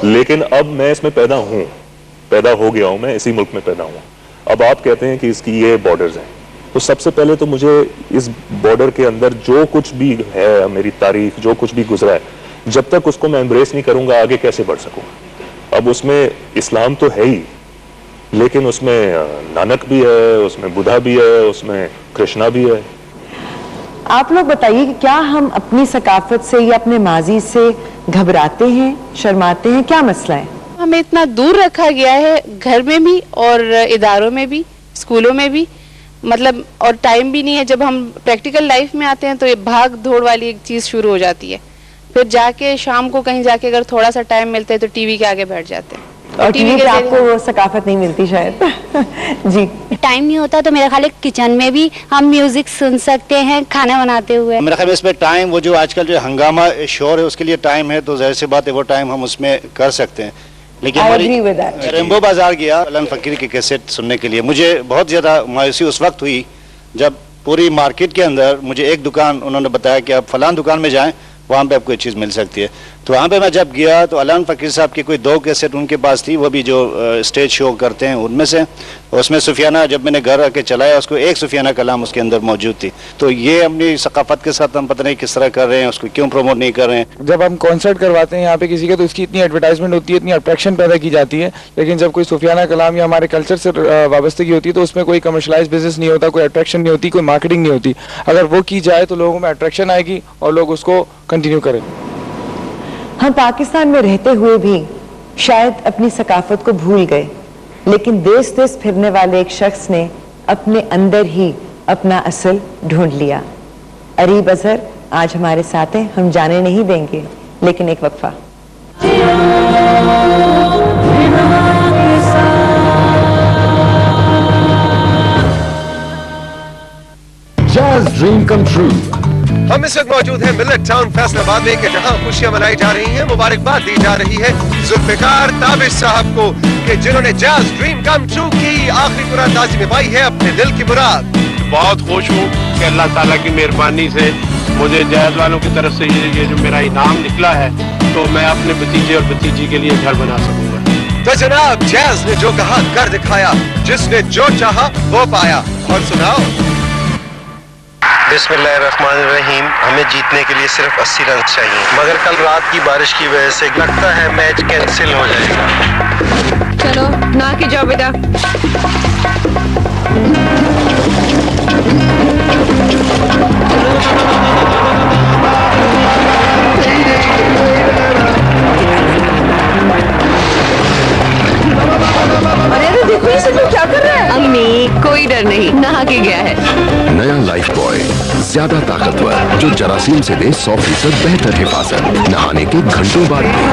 लेकिन अब मैं इसमें पैदा हो गया हूँ, मैं इसी मुल्क में पैदा हुआ। अब आप कहते हैं कि इसकी ये बॉर्डर्स हैं, तो सबसे पहले तो मुझे इस बॉर्डर के अंदर जो कुछ भी है, मेरी तारीख, जो कुछ भी गुजरा है, जब तक उसको मैं एम्ब्रेस नहीं करूंगा आगे कैसे बढ़ सकूंगा। अब उसमें इस्लाम तो है ही, लेकिन उसमें नानक भी है, उसमें बुद्धा भी है, उसमें कृष्णा भी है। आप लोग बताइए कि क्या हम अपनी सकाफत से या अपने माजी से घबराते हैं, शर्माते हैं? क्या मसला है? हमें इतना दूर रखा गया है, घर में भी और इदारों में भी, स्कूलों में भी, मतलब, और टाइम भी नहीं है। जब हम प्रैक्टिकल लाइफ में आते हैं तो ये भाग दौड़ वाली एक चीज शुरू हो जाती है। फिर जाके शाम को कहीं जाके अगर थोड़ा सा टाइम मिलता है तो टीवी के आगे बैठ जाते हैं, और टीवी पे आपको वो सकाफत नहीं मिलती शायद। जी, टाइम नहीं होता तो मेरा ख्याल है किचन में भी हम म्यूजिक सुन सकते हैं खाना बनाते हुए। मेरा ख्याल है इसमें टाइम, वो जो आजकल जो हंगामा शोर है उसके लिए टाइम है, तो जाहिर सी बात है वो टाइम हम उसमें कर सकते हैं। लेकिन I हमारी agree with that. रेम्बो बाजार गया अलन फकीर की कैसेट सुनने के लिए, मुझे बहुत ज़्यादा मायूसी उस वक्त हुई जब पूरी मार्केट के अंदर मुझे एक दुकान उन्होंने बताया कि आप फलान दुकान में जाएं, वहाँ पे आपको ये चीज़ मिल सकती है। तो वहाँ पे मैं जब गया तो अलन फकीर साहब की कोई 2 कैसेट उनके पास थी, वो भी जो स्टेज शो करते हैं उनमें से। उसमें सुफियाना, जब मैंने घर आके चलाया उसको, एक सुफियाना कलाम उसके अंदर मौजूद थी। तो ये अपनी सकाफत के साथ हम पता नहीं किस तरह कर रहे हैं, उसको क्यों प्रमोट नहीं कर रहे हैं। जब हम कॉन्सर्ट करवाते हैं यहाँ पे किसी का, तो इसकी इतनी एडवर्टाइजमेंट होती है, इतनी अट्रैक्शन पैदा की जाती है, लेकिन जब कोई सुफियाना कलाम या हमारे कल्चर से वाबस्तगी होती है तो उसमें कोई कमर्शलाइज बिजनेस नहीं होता, कोई अट्रैक्शन नहीं होती, कोई मार्केटिंग नहीं होती। अगर वो की जाए तो लोगों में अट्रैक्शन आएगी और लोग उसको कंटिन्यू करें। हम पाकिस्तान में रहते हुए भी शायद अपनी सकाफत को भूल गए, लेकिन देश देश फिरने वाले एक शख्स ने अपने अंदर ही अपना असल ढूंढ लिया। अरीब अजहर आज हमारे साथ हैं, हम जाने नहीं देंगे, लेकिन एक वक्फा। Jazz Dream Come True। हम इस वक्त मौजूद हैं मिलेट टाउन फैसलाबाद में, कि जहां खुशियां मनाई जा रही हैं, मुबारकबाद दी जा रही है जुल्फिकार ताबिश साहब को कि जिन्होंने जैज ड्रीम कम ट्रू की आखिरी कुरानंदाजी में पाई है अपने दिल की मुराद। बहुत खुश हूँ कि अल्लाह ताला की मेहरबानी से मुझे जैज वालों की तरफ से ये जो मेरा इनाम निकला है, तो मैं अपने भतीजे और भतीजी के लिए घर बना सकूंगा। तो जनाब, जैज ने जो कहा कर दिखाया, जिसने जो चाहा वो पाया। और सुनाओ। बिस्मिल्लाहिर्रहमानिर्रहीम। हमें जीतने के लिए सिर्फ 80 रन चाहिए, मगर कल रात की बारिश की वजह से लगता है मैच कैंसिल हो जाएगा। चलो ना के जाओ बेटा। अरे देखो ये सब लोग क्या कर रहे हैं। अम्मी कोई डर नहीं, नहा के गया है। नया लाइफ बॉय ज्यादा ताकतवर, जो जरासीम से दे 100% बेहतर हिफाजत, नहाने के घंटों बाद भी।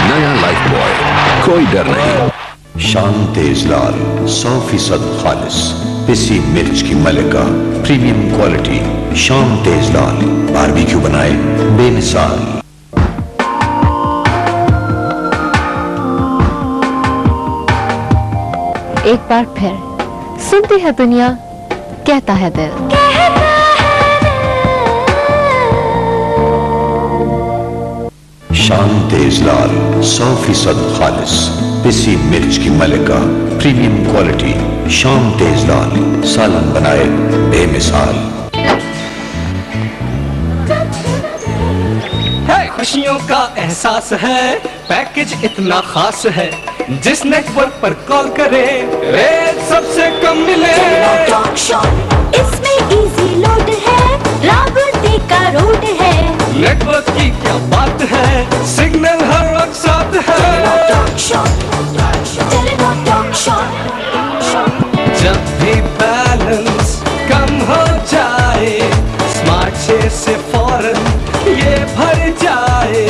नया लाइफ बॉय, कोई डर नहीं। शान तेज लाल 100% खालिस, पिसी मिर्च की मलिका, प्रीमियम क्वालिटी। शान तेज लाल बारबेक्यू बनाए बेमिसाल। एक बार फिर सुनती है दुनिया, कहता है दिल। शान तेज लाल 100% खालिस, पिसी मिर्च की मलिका, प्रीमियम क्वालिटी। शान तेज लाल सालन बनाए बेमिसाल। खुशियों का एहसास है, पैकेज इतना खास है, जिस नेटवर्क पर कॉल करे रेट सबसे कम मिले। इसमें इजी लोड है, राबते का रोड है, नेटवर्क की क्या बात है, सिग्नल हर वक्त साथ है। जब भी बैलेंस कम हो जाए, स्मार्ट शेयर से फौरन ये भर जाए।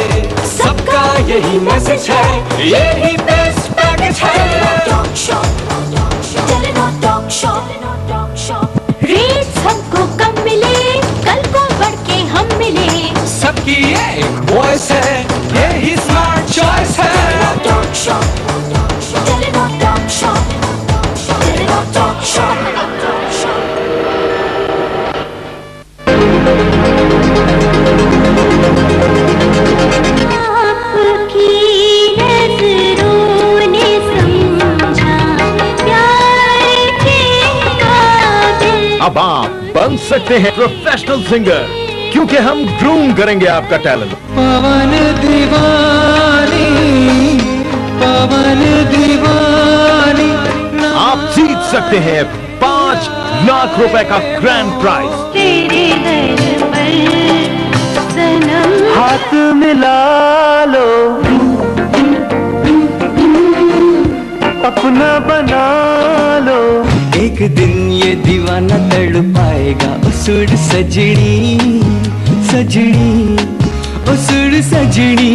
सबका यही मैसेज है, यही बेस्ट पैकेज है। रेट्स हमको कम मिले, कल को बढ़ के हम मिले। सबकी एक वॉइस है, यही स्मार्ट चॉइस है। अब आप बन सकते हैं प्रोफेशनल सिंगर, क्योंकि हम ग्रूम करेंगे आपका टैलेंट। पवन दीवानी, पवन दीवानी। आप जीत सकते हैं 5 लाख रुपए का ग्रैंड प्राइज। हाथ मिला लो, अपना बना लो। एक दिन ये दीवाना तड़ पाएगा, उसूड़ सजनी सजनी, उसूड़ सजनी।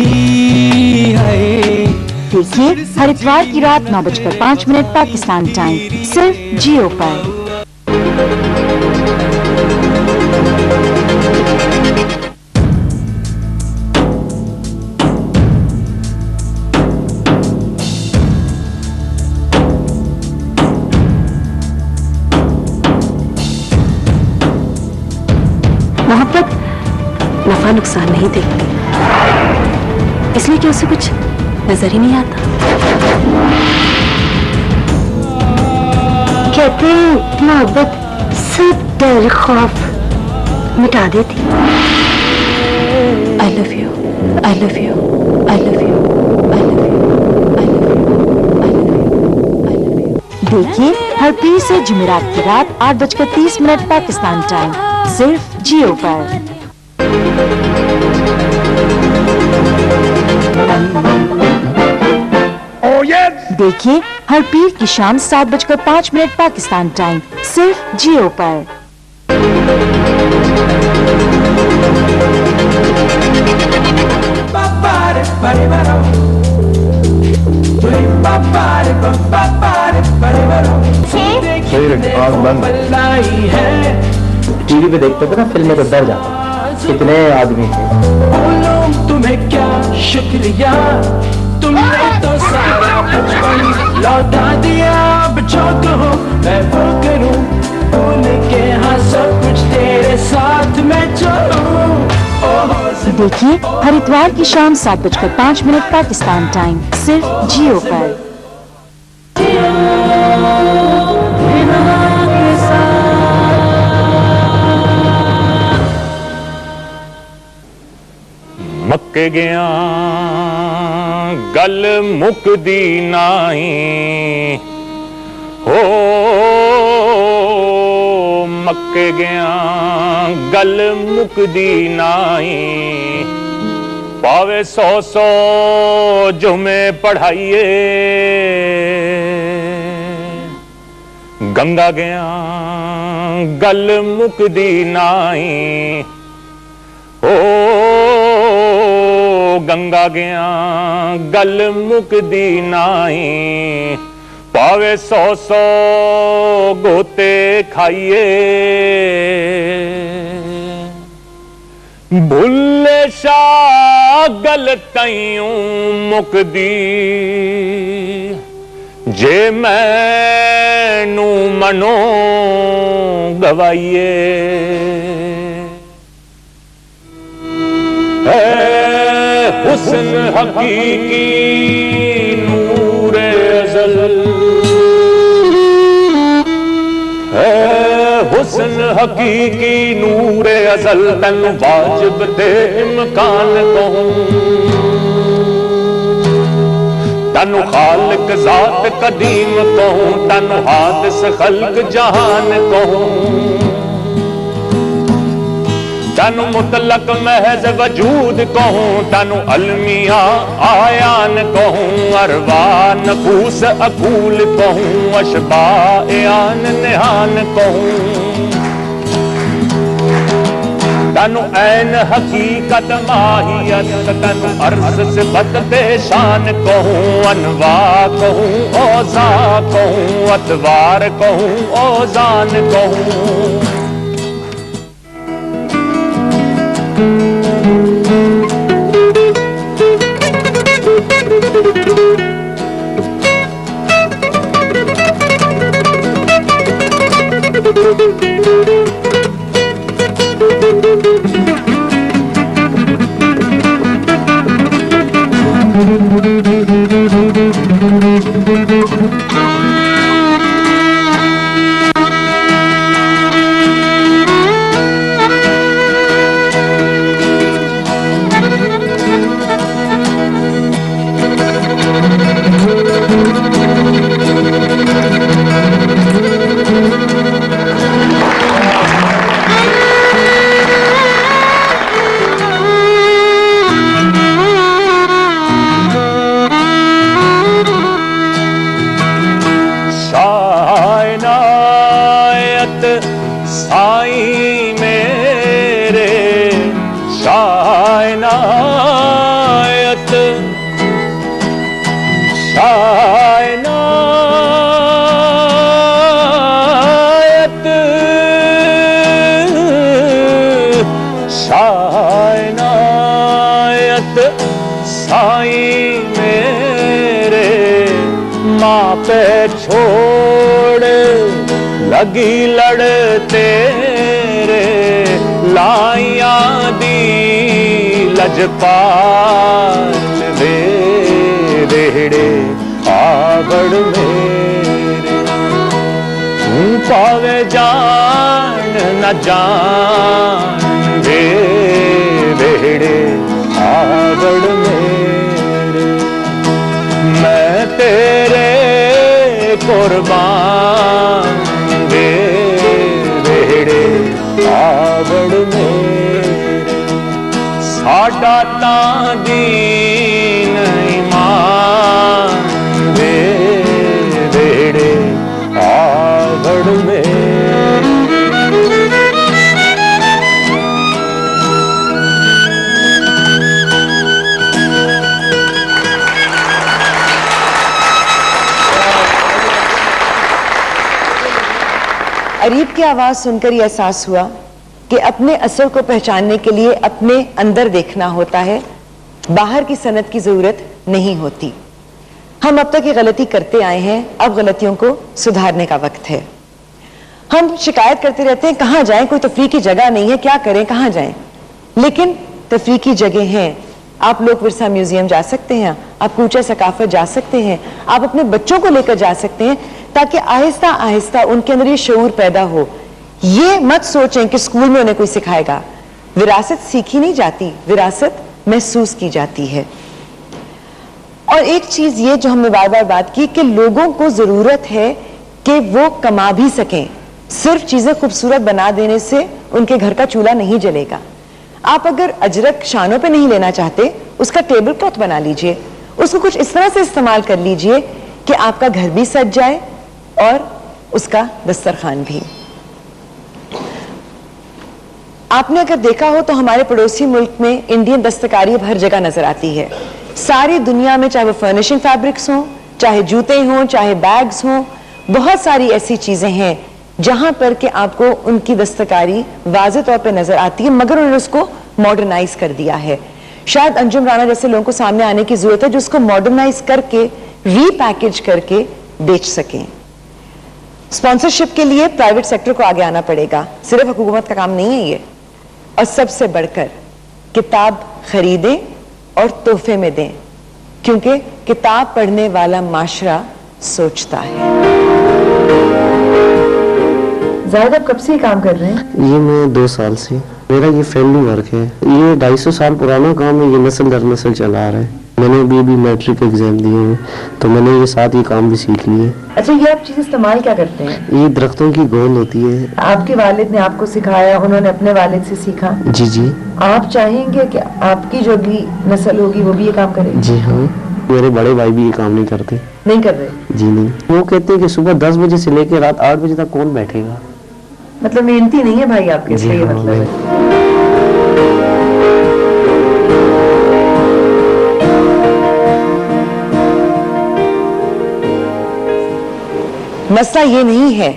हाय फिर देखिए हर इतवार की रात 9:05 पाकिस्तान टाइम, सिर्फ जियो पर। मोहब्बत नफा नुकसान नहीं देखती, इसलिए कि उसे कुछ नजर ही नहीं आता। कहते हैं मोहब्बत सब डर खौफ मिटा देती। I love you, I love you, I love you, I love you, I love you, I love you। देखिए हर पीर से जुमेरात की रात 8:30 पाकिस्तान टाइम, सिर्फ जियो पर। देखिए हर पीर की शाम 7:05 पाकिस्तान टाइम, सिर्फ जियो पर। टीवी पे देखते थे ना फिल्में, तो डर जाता कितने आदमी थे। तुम्हें क्या शुक्रिया, तुमने तो सारा बचपन लौटा दिया। अब जो कहो मैं वो करूं, भूल के हाँ सब कुछ तेरे साथ मैं चलूं। देखिए हर इतवार की शाम 7:05 पाकिस्तान टाइम, सिर्फ जियो पर। मक्के गया गल मुकदी नाही हो, मक्के गया गल मुकदी नाही। पावे 100 जुमे पढ़ाइए, गंगा गया गल मुकदी नाही हो, गंगा गया गल मुकदी नाही। पावे 100 गोते खाइए, भुल्ले शाह गल तईयूं मुकदी। जे मैनू मनो गवाइए, हुस्न हकीकी नूरे अज़ल है, हुस्न हकीकी नूरे अज़ल। तन वाजिब ते इम्कान कहूं, तनु खालिक ज़ात कदीम कहूं, तनु हादिस खल्क जहान कहूं। तनु मुतलक महज वजूद कहूं, तनु अलमिया आयान कहूं। अरवा नफूस अकूल कहूं, अशबा आन निहान कहूं। तनु ऐन हकीकत माहियत, तनु अर्ज सिफत शान कहूं। अनवा कहूं औज़ा कहूं, अतवार कहूं औज़ान कहूं। साईं मेरे माँ पे छोड़ लगी लड़ तेरे लाइया दी लजपाल वे वेड़े आवड़ मेरे पावे जान न जान वे वेड़े आवड़ मेरे मैं तेरे कुर्बान वे वेड़े आवड़ मेरे साडा तां दीन ईमान वे वेड़े आवड़ मेरे अरीब की आवाज सुनकर यह एहसास हुआ कि अपने असर को पहचानने के लिए अपने अंदर देखना होता है, बाहर की सनद की जरूरत नहीं होती। हम अब तक ये गलती करते आए हैं, अब गलतियों को सुधारने का वक्त है। हम शिकायत करते रहते हैं कहाँ जाएं, कोई तफरीह की जगह नहीं है, क्या करें, कहाँ जाएं। लेकिन तफरीह की जगह हैं। आप लोग विरसा म्यूजियम जा सकते हैं, आप कूचा सकाफत जा सकते हैं, आप अपने बच्चों को लेकर जा सकते हैं, ताकि आहिस्ता आहिस्ता उनके अंदर ये शऊर पैदा हो। ये मत सोचें कि स्कूल में उन्हें कोई सिखाएगा। विरासत सीखी नहीं जाती, विरासत महसूस की जाती है। और एक चीज ये जो हमने बार बार बात की कि लोगों को जरूरत है कि वो कमा भी सकें। सिर्फ चीजें खूबसूरत बना देने से उनके घर का चूल्हा नहीं जलेगा। आप अगर अजरक शानों पे नहीं लेना चाहते, उसका टेबल क्लॉथ बना लीजिए, उसको कुछ इस तरह से इस्तेमाल कर लीजिए कि आपका घर भी सज जाए और उसका दस्तरखान भी। आपने अगर देखा हो तो हमारे पड़ोसी मुल्क में इंडियन दस्तकारी अब हर जगह नजर आती है। सारी दुनिया में, चाहे वो फर्निशिंग फैब्रिक्स हों, चाहे जूते हों, चाहे बैग्स हों, बहुत सारी ऐसी चीजें हैं जहां पर कि आपको उनकी दस्तकारी वाज़े तौर पे नजर आती है, मगर उन्होंने उसको मॉडर्नाइज कर दिया है। शायद अंजुम राना जैसे लोगों को सामने आने की जरूरत है जो उसको मॉडर्नाइज करके रीपैकेज करके बेच सकें। स्पॉन्सरशिप के लिए प्राइवेट सेक्टर को आगे आना पड़ेगा, सिर्फ हुकूमत का काम नहीं है ये। और सबसे बढ़कर किताब खरीदें और तोहफे में दें, क्योंकि किताब पढ़ने वाला माशरा सोचता है। जाहिद, आप कब से ही काम कर रहे हैं? ये मैं 2 साल से, मेरा ये फैमिली वर्क है। ये 250 साल पुराना काम है, ये नस्ल दर नस्ल चला रहा है। मैंने अभी मैट्रिक एग्जाम दिए हैं, तो मैंने ये साथ ये काम भी सीख लिए। अच्छा, ये आप चीज इस्तेमाल क्या करते हैं? ये दरख्तों की गोंद होती है। आपके वालिद ने आपको सिखाया, उन्होंने अपने वालिद से सीखा? जी जी। आप चाहेंगे कि आपकी जो भी नस्ल होगी वो भी ये काम करे? जी हाँ, मेरे बड़े भाई भी ये काम नहीं करते। नहीं कर रहे? जी नहीं। वो कहते हैं कि सुबह 10 बजे से लेकर रात 8 बजे तक कौन बैठेगा। मतलब मेहनती नहीं है भाई आपके? जी हाँ, मतलब है। मसला ये नहीं है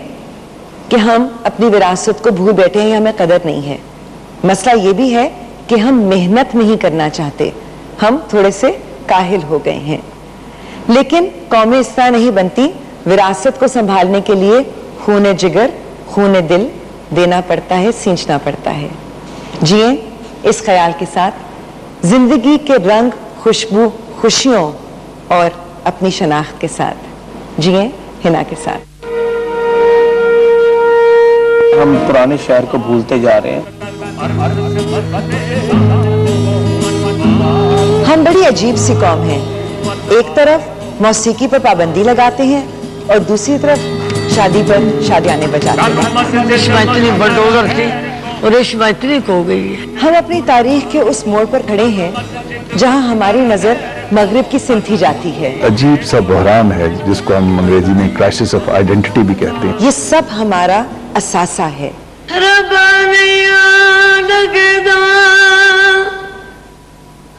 कि हम अपनी विरासत को भूल बैठे हैं या हमें कदर नहीं है। मसला ये भी है कि हम मेहनत नहीं करना चाहते, हम थोड़े से काहिल हो गए हैं। लेकिन कौमें इस तरह नहीं बनती। विरासत को संभालने के लिए खून जिगर, खून दिल देना पड़ता है, सींचना पड़ता है। जिए इस ख्याल के साथ, जिंदगी के रंग, खुशबू, खुशियों और अपनी शनाख्त के साथ। जिए हिना के साथ। हम पुराने शहर को भूलते जा रहे हैं। हम बड़ी अजीब सी कौम है। एक तरफ मौसीकी पर पाबंदी लगाते हैं और दूसरी तरफ शादी पर शादियाने बजाते हैं। रेशमा इतनी बलडोजर थी और रेशमा इतनी खो गई है। हम अपनी तारीख के उस मोड़ पर खड़े हैं जहां हमारी नजर मगरिब की सिंथी जाती है। अजीब सा बहरान है जिसको हम अंग्रेजी में क्राइसिस ऑफ आइडेंटिटी भी कहते हैं। ये सब हमारा असासा है।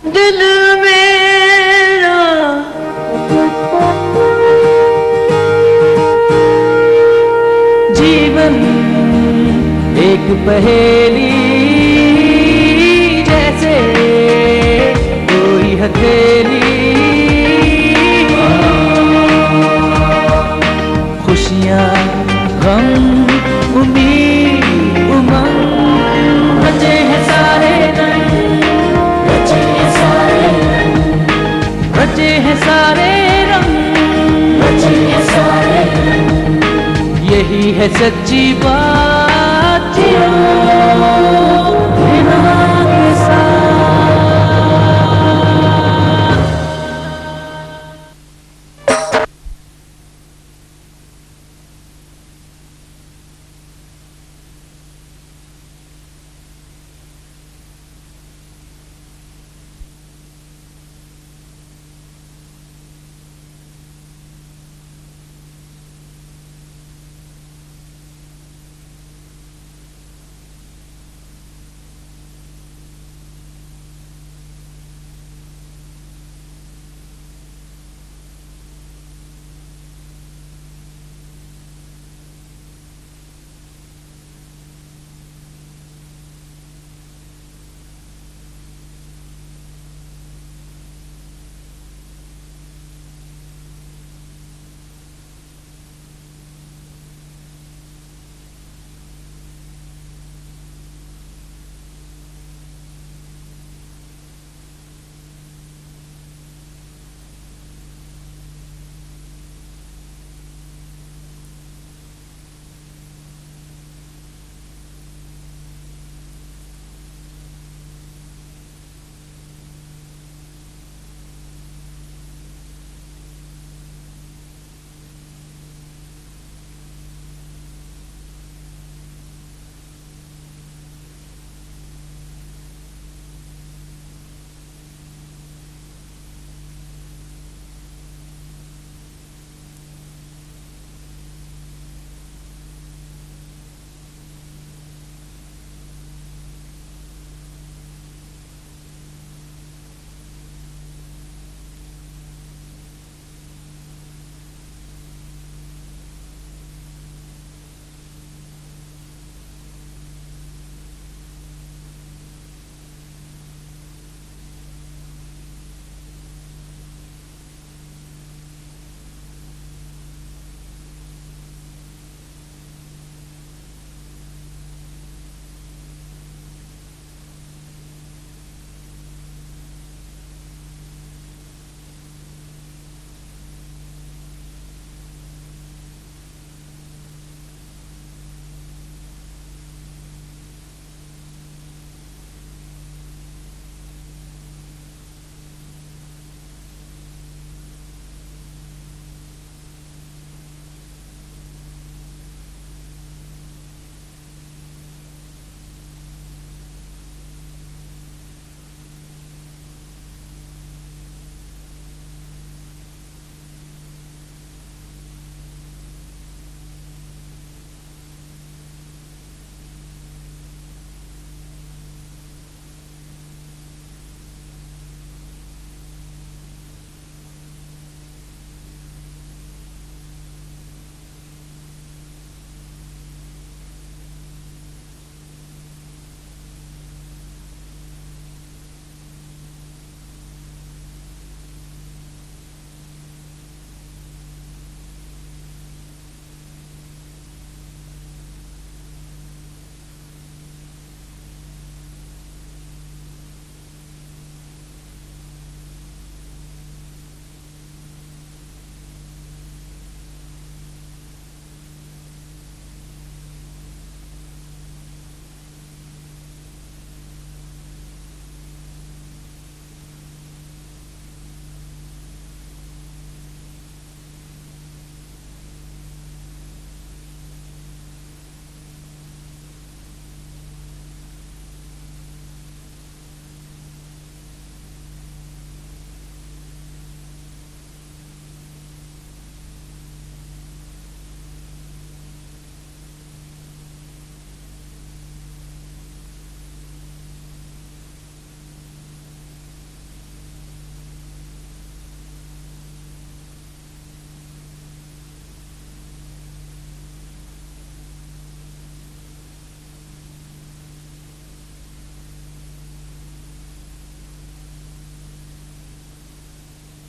दिल मेरा जीवन एक पहेली जैसे कोई हथेली रचे हैं सारे रंग, रचे हैं सारे रंग, यही है सच्ची बात।